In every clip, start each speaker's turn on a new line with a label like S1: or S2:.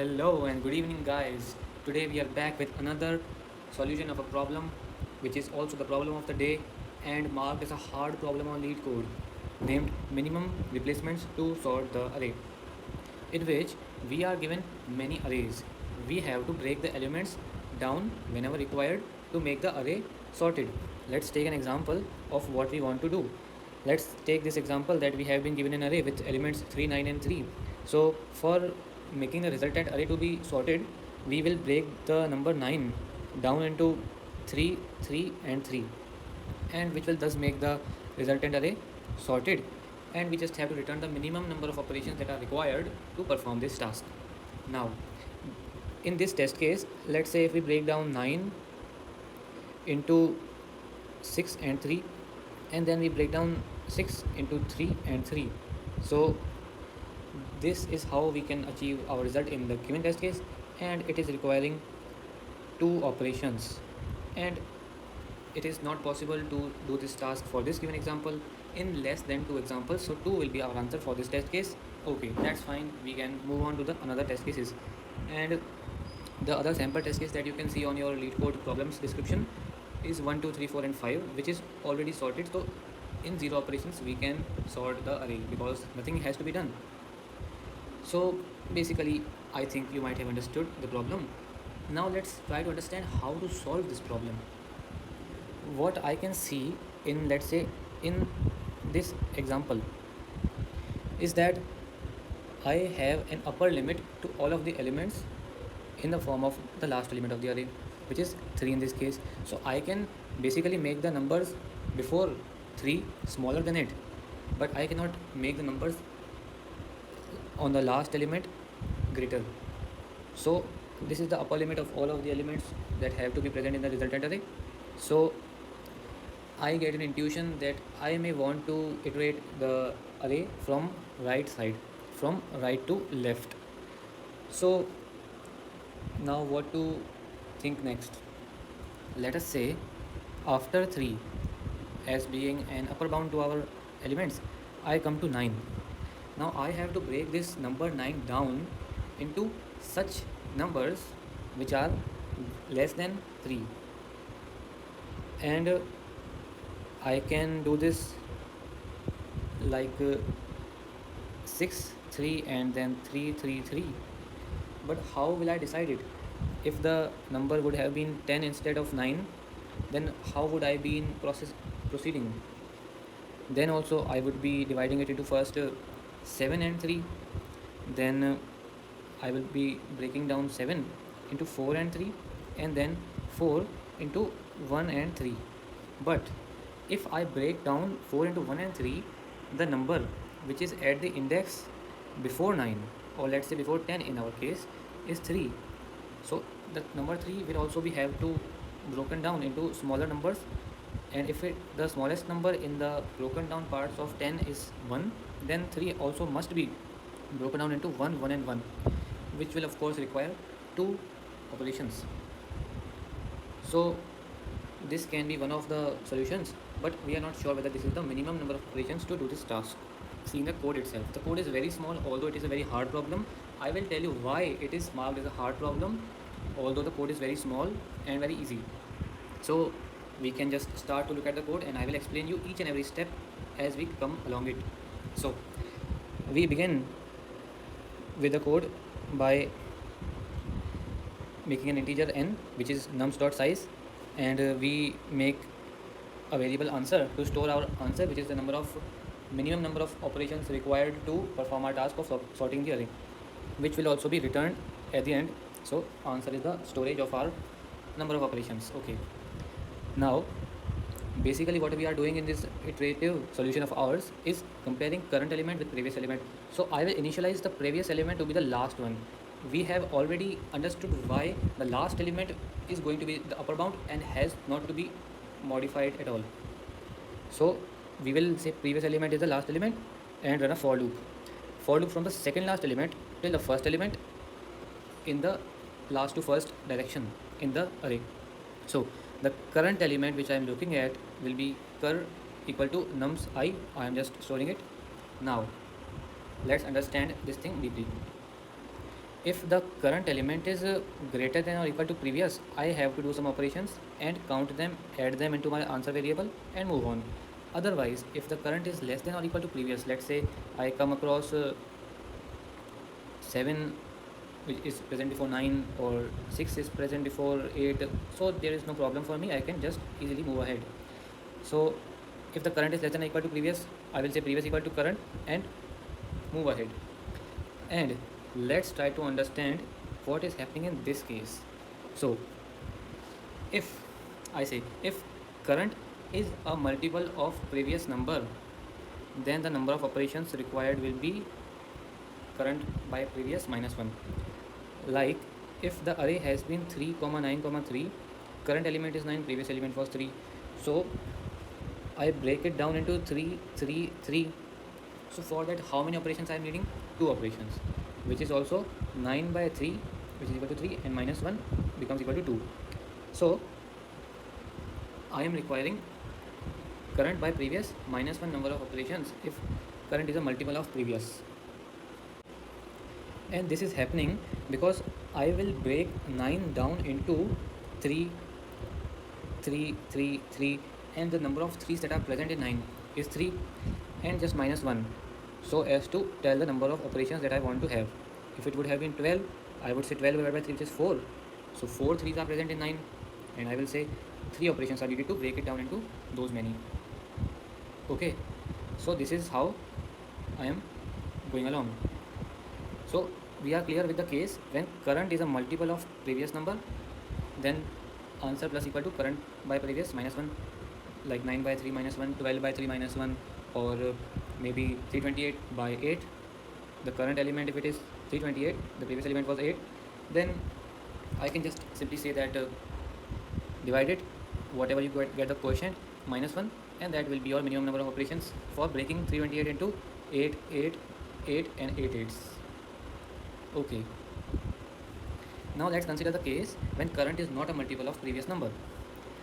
S1: Hello and good evening, guys. Today we are back with another solution of a problem which is also the problem of the day and marked as a hard problem on lead code named minimum replacements to sort the array, in which we are given many arrays. We have to break the elements down whenever required to make the array sorted. Let's take an example of what we want to do. Let's take this example that we have been given an array with elements 3, 9 and 3. So for making the resultant array to be sorted, we will break the number 9 down into 3, 3 and 3, and which will thus make the resultant array sorted, and we just have to return the minimum number of operations that are required to perform this task. Now in this test case, let's say if we break down 9 into 6 and 3, and then we break down 6 into 3 and 3. So this is how we can achieve our result in the given test case, and it is requiring two operations, and it is not possible to do this task for this given example in less than two examples, so 2 will be our answer for this test case. Okay, that's fine, we can move on to the another test cases. And the other sample test case that you can see on your lead code problems description is 1 2 3 4 and 5, which is already sorted. So in zero operations we can sort the array because nothing has to be done. So basically I think you might have understood the problem. Now let's try to understand how to solve this problem. What I can see in, let's say, in this example is that I have an upper limit to all of the elements in the form of the last element of the array, which is 3 in this case. So I can basically make the numbers before 3 smaller than it, but I cannot make the numbers on the last element greater. So this is the upper limit of all of the elements that have to be present in the resultant array. So I get an intuition that I may want to iterate the array from right side, from right to left. So now what to think next? Let us say after 3 as being an upper bound to our elements, I come to 9. Now I have to break this number 9 down into such numbers which are less than 3, and I can do this like 6 3 and then 3 3 3. But how will I decide it? If the number would have been 10 instead of 9, then how would I be in proceeding? Then also I would be dividing it into first 7 and 3, then I will be breaking down 7 into 4 and 3, and then 4 into 1 and 3. But if I break down 4 into 1 and 3, the number which is at the index before 9, or let's say before 10 in our case, is 3. So the number 3 will also be have to broken down into smaller numbers, and if the smallest number in the broken down parts of 10 is 1, then 3 also must be broken down into 1 1 and 1, which will of course require two operations. So this can be one of the solutions, but we are not sure whether this is the minimum number of operations to do this task. Seeing the code itself, the code is very small, although it is a very hard problem. I will tell you why it is marked as a hard problem, although the code is very small and very easy. So we can just start to look at the code, and I will explain you each and every step as we come along it. So we begin with the code by making an integer n, which is nums.size, and we make a variable answer to store our answer, which is the minimum number of operations required to perform our task of sorting the array, which will also be returned at the end. So answer is the storage of our number of operations. Okay, now basically what we are doing in this iterative solution of ours is comparing current element with previous element. So I will initialize the previous element to be the last one. We have already understood why the last element is going to be the upper bound and has not to be modified at all. So we will say previous element is the last element and run a for loop from the second last element till the first element in the last to first direction in the array. So the current element which I am looking at will be cur equal to nums I am just storing it. Now let's understand this thing deeply. If the current element is greater than or equal to previous, I have to do some operations and count them, add them into my answer variable and move on. Otherwise, if the current is less than or equal to previous, let's say I come across 7 which is present before 9, or 6 is present before 8, so there is no problem for me, I can just easily move ahead. So if the current is less than or equal to previous, I will say previous equal to current and move ahead. And let's try to understand what is happening in this case. So if I say if current is a multiple of previous number, then the number of operations required will be current by previous minus 1. Like if the array has been 3 comma 9 comma 3, current element is 9, previous element was 3, so I break it down into 3 3 3. So for that, how many operations I am needing? 2 operations, which is also 9 by 3, which is equal to 3, and minus 1 becomes equal to 2. So I am requiring current by previous minus 1 number of operations if current is a multiple of previous. And this is happening because I will break 9 down into 3 3 3 3, and the number of 3's that are present in 9 is 3 and just minus 1, so as to tell the number of operations that I want to have. If it would have been 12, I would say 12 divided by 3, which is 4. So 4 3's are present in 9, and I will say 3 operations are needed to break it down into those many. Okay, so this is how I am going along. So we are clear with the case when current is a multiple of previous number, then answer plus equal to current by previous minus 1, like 9 by 3 minus 1, 12 by 3 minus 1, or maybe 328 by 8. The current element, if it is 328, the previous element was 8, then I can just simply say that divide it, whatever you get the quotient minus 1, and that will be your minimum number of operations for breaking 328 into 8 8 8 and 8 8's. Okay, now let's consider the case when current is not a multiple of previous number.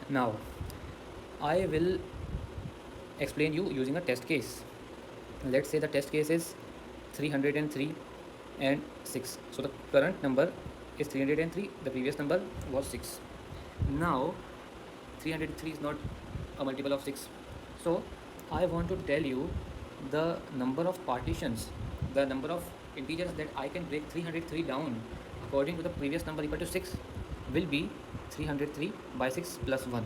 S1: Now I will explain you using a test case. Let's say the test case is 303 and 6. So the current number is 303, the previous number was 6. Now 303 is not a multiple of 6, so I want to tell you the number of partitions, the number of integers that I can break 303 down according to the previous number equal to 6 will be 303 by 6 plus 1.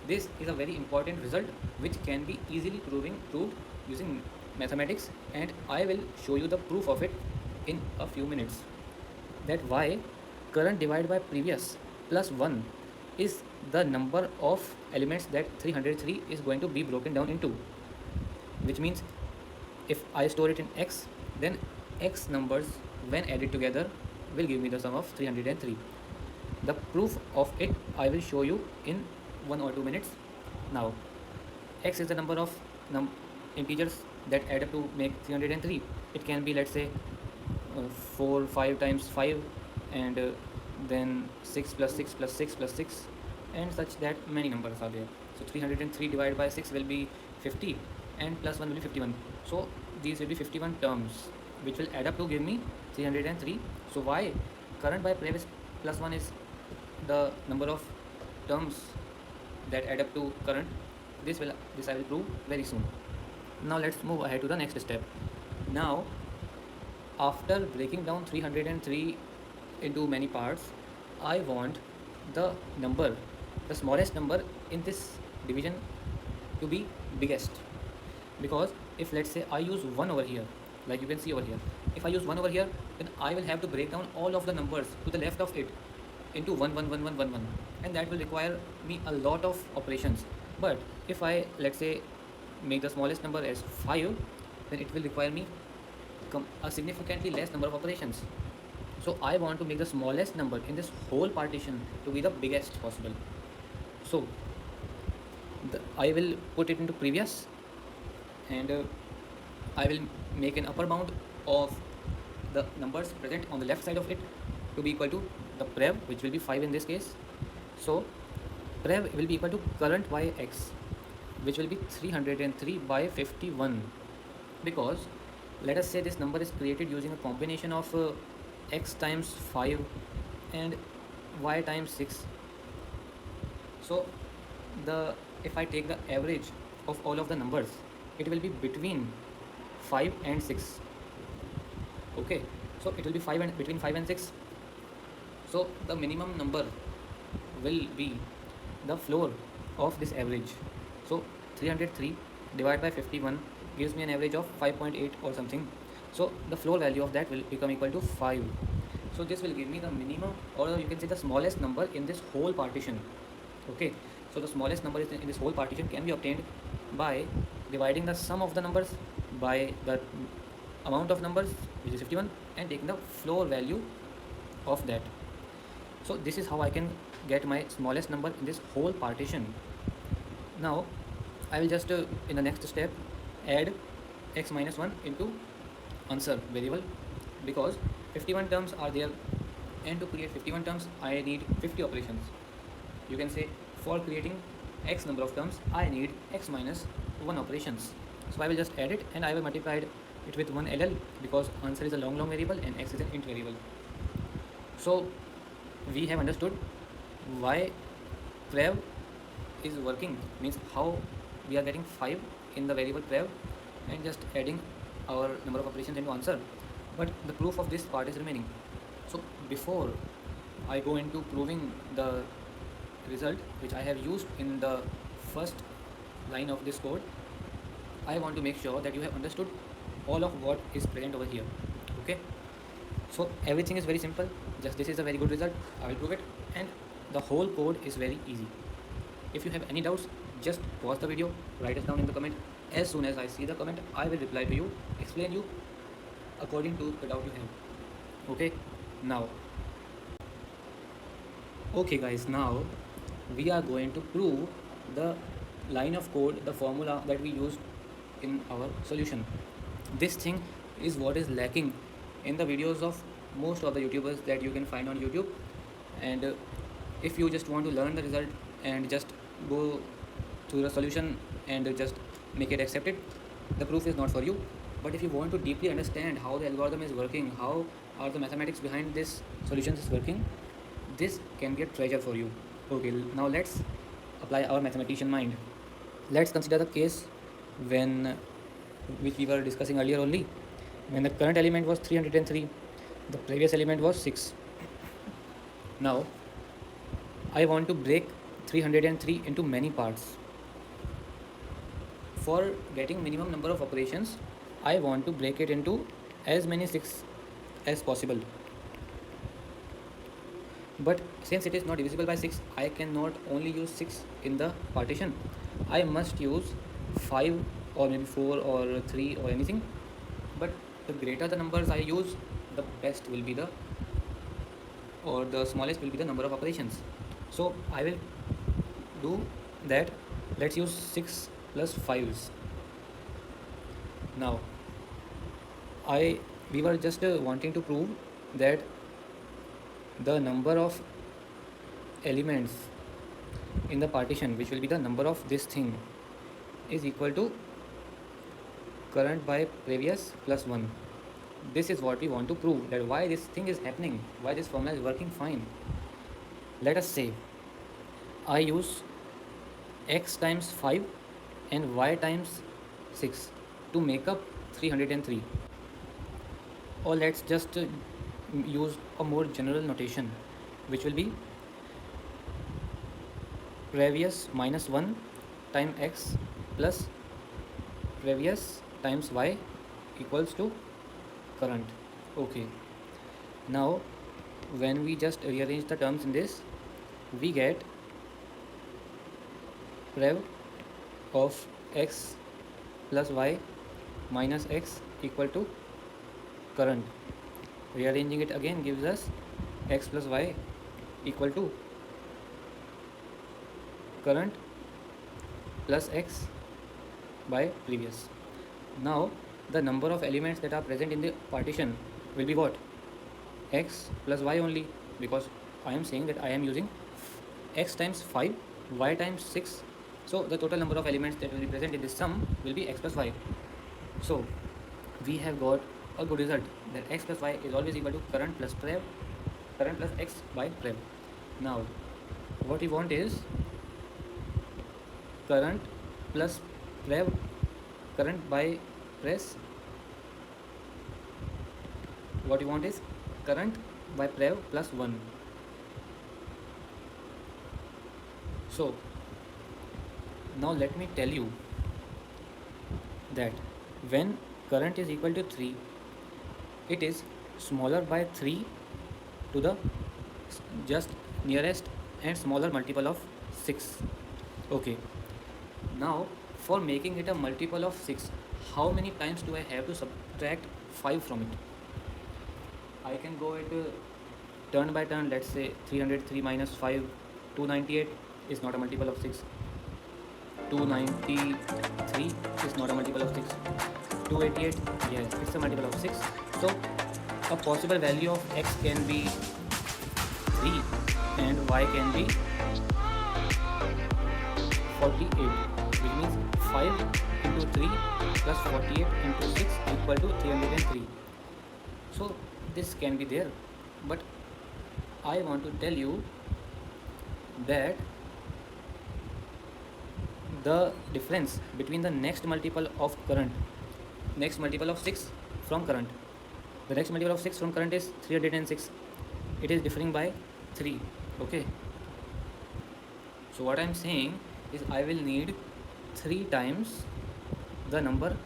S1: This is a very important result which can be easily proved using mathematics, and I will show you the proof of it in a few minutes. That why current divided by previous plus 1 is the number of elements that 303 is going to be broken down into, which means if I store it in x, then x numbers when added together will give me the sum of 303. The proof of it I will show you in 1 or 2 minutes. Now x is the number of integers that add up to make 303. It can be, let's say, 4 5 times 5, and then 6 plus 6 plus 6 plus 6, and such that many numbers are there. So 303 divided by 6 will be 50, and plus 1 will be 51. So these will be 51 terms which will add up to give me 303. So why current by previous plus 1 is the number of terms that add up to current, this I will prove very soon. Now let's move ahead to the next step. Now after breaking down 303 into many parts, I want the smallest number in this division to be biggest, because if let's say I use 1 over here, like you can see over here, if I use 1 over here, then I will have to break down all of the numbers to the left of it into 1 1 1 1 1 1, and that will require me a lot of operations. But if I, let's say, make the smallest number as 5, then it will require me a significantly less number of operations. So I want to make the smallest number in this whole partition to be the biggest possible. So I will put it into previous, and I will make an upper bound of the numbers present on the left side of it to be equal to the prev, which will be 5 in this case. So prev will be equal to current by x, which will be 303 by 51, because let us say this number is created using a combination of x times 5 and y times 6. So the if I take the average of all of the numbers, it will be between 5 and 6. Okay, so it will be 5 and between 5 and 6. So the minimum number will be the floor of this average. So 303 divided by 51 gives me an average of 5.8 or something. So the floor value of that will become equal to 5. So this will give me the minimum, or you can say the smallest number in this whole partition. Okay, so the smallest number in this whole partition can be obtained by dividing the sum of the numbers by the amount of numbers, which is 51, and taking the floor value of that. So this is how I can get my smallest number in this whole partition. Now I will just in the next step add x minus 1 into answer variable, because 51 terms are there, and to create 51 terms I need 50 operations. You can say for creating x number of terms I need x minus 1 operations. So I will just add it, and I will multiply it with 1 ll, because answer is a long variable and x is an int variable. So we have understood why prev is working, means how we are getting 5 in the variable prev and just adding our number of operations into answer. But the proof of this part is remaining. So before I go into proving the result which I have used in the first line of this code, I want to make sure that you have understood all of what is present over here. Okay, so everything is very simple. Just this is a very good result. I will prove it, and the whole code is very easy. If you have any doubts, just pause the video, write it down in the comment. As soon as I see the comment, I will reply to you, explain you according to the doubt you have. Okay, now okay guys, now we are going to prove the line of code, the formula that we used in our solution. This thing is what is lacking in the videos of most of the YouTubers that you can find on YouTube. And if you just want to learn the result and just go to the solution and just make it accepted, the proof is not for you. But if you want to deeply understand how the algorithm is working, how are the mathematics behind this solution is working, this can be a treasure for you. Okay, now let's apply our mathematician mind. Let's consider the case when which we were discussing earlier only, when the current element was 303, the previous element was 6. Now I want to break 303 into many parts. For getting minimum number of operations, I want to break it into as many 6 as possible. But since it is not divisible by 6, I cannot only use 6 in the partition. I must use 5 or maybe 4 or 3 or anything. But the greater the numbers I use, the best will be the, or the smallest will be the number of operations. So I will do that. Let's use 6 plus 5s. Now we were just wanting to prove that the number of elements in the partition, which will be the number of this thing, is equal to current by previous plus 1. This is what we want to prove, that why this thing is happening, why this formula is working fine. Let us say I use x times 5 and y times 6 to make up 303. Or let's just use a more general notation, which will be previous minus 1 times x plus previous times y equals to current. Okay, now when we just rearrange the terms in this, we get prev of x plus y minus x equal to current. Rearranging it again gives us x plus y equal to current plus x by previous. Now the number of elements that are present in the partition will be what? X plus y only, because I am saying that I am using x times 5, y times 6. So the total number of elements that will be present in this sum will be x plus y. So we have got a good result. that x plus y is always equal to current plus x by prev. Now what we want is current plus prev, current by press. What you want is current by prev plus 1. So now let me tell you that when current is equal to 3, it is smaller by 3 to the just nearest and smaller multiple of 6. Okay, now for making it a multiple of 6, how many times do I have to subtract 5 from it? I can go it turn by turn. Let's say 303 minus 5, 298 is not a multiple of 6. 293 is not a multiple of 6. 288, yes, it's a multiple of 6. So a possible value of x can be 3 and y can be 48, which means 5 into 3 plus 48 into 6 equal to 303. So this can be there, but I want to tell you that the difference between the next multiple of current, next multiple of 6 from current, the next multiple of 6 from current is 306. It is differing by 3. Okay, so what I am saying is I will need 3 times the number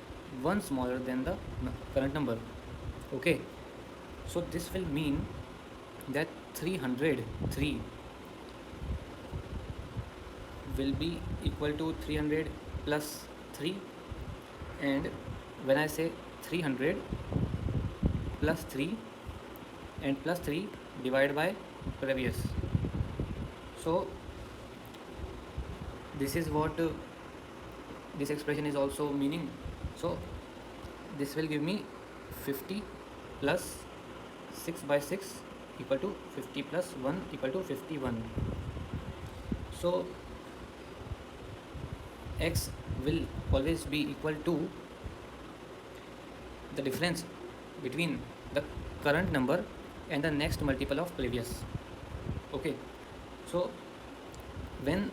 S1: 1 smaller than the current number. Okay, so this will mean that 303 will be equal to 300 plus 3, and when I say 300 plus 3 and plus 3 divided by previous, so this is what this expression is also meaning. So this will give me 50 plus 6 by 6 equal to 50 plus 1 equal to 51. So x will always be equal to the difference between the current number and the next multiple of previous. Okay, so when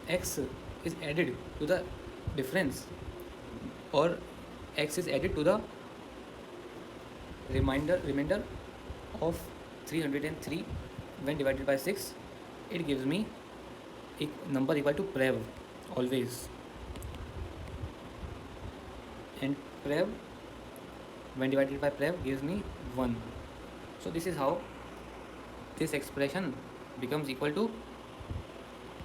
S1: x is added to the difference, or x is added to the remainder of 303 when divided by 6, it gives me a number equal to prev always, and prev when divided by prev gives me 1. So this is how this expression becomes equal to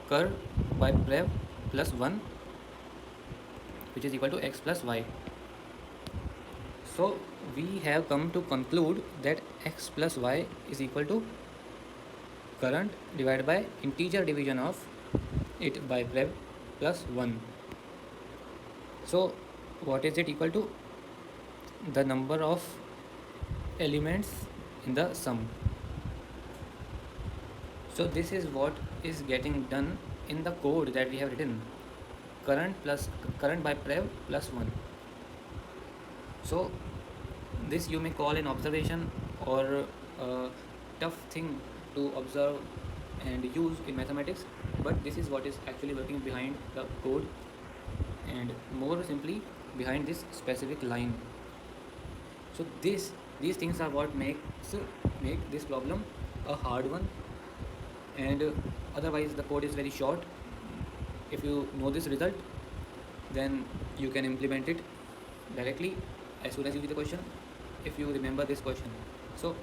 S1: curve by prev plus 1, which is equal to x plus y. So we have come to conclude that x plus y is equal to current divided by integer division of it by prev plus 1. So what is it equal to? The number of elements in the sum. So this is what is getting done in the code that we have written, current by prev plus 1. So this you may call an observation or a tough thing to observe and use in mathematics, but this is what is actually working behind the code, and more simply behind this specific line. So these things are what make this problem a hard one, and otherwise the code is very short. If you know this result, then you can implement it directly as soon as you see the question, if you remember this question. So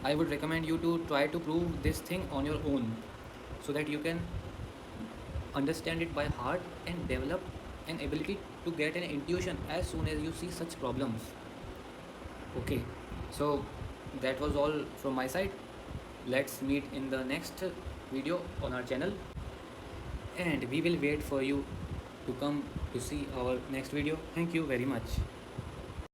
S1: I would recommend you to try to prove this thing on your own, so that you can understand it by heart and develop an ability to get an intuition as soon as you see such problems. Okay, so that was all from my side. Let's meet in the next video on our channel, and we will wait for you to come to see our next video. Thank you very much.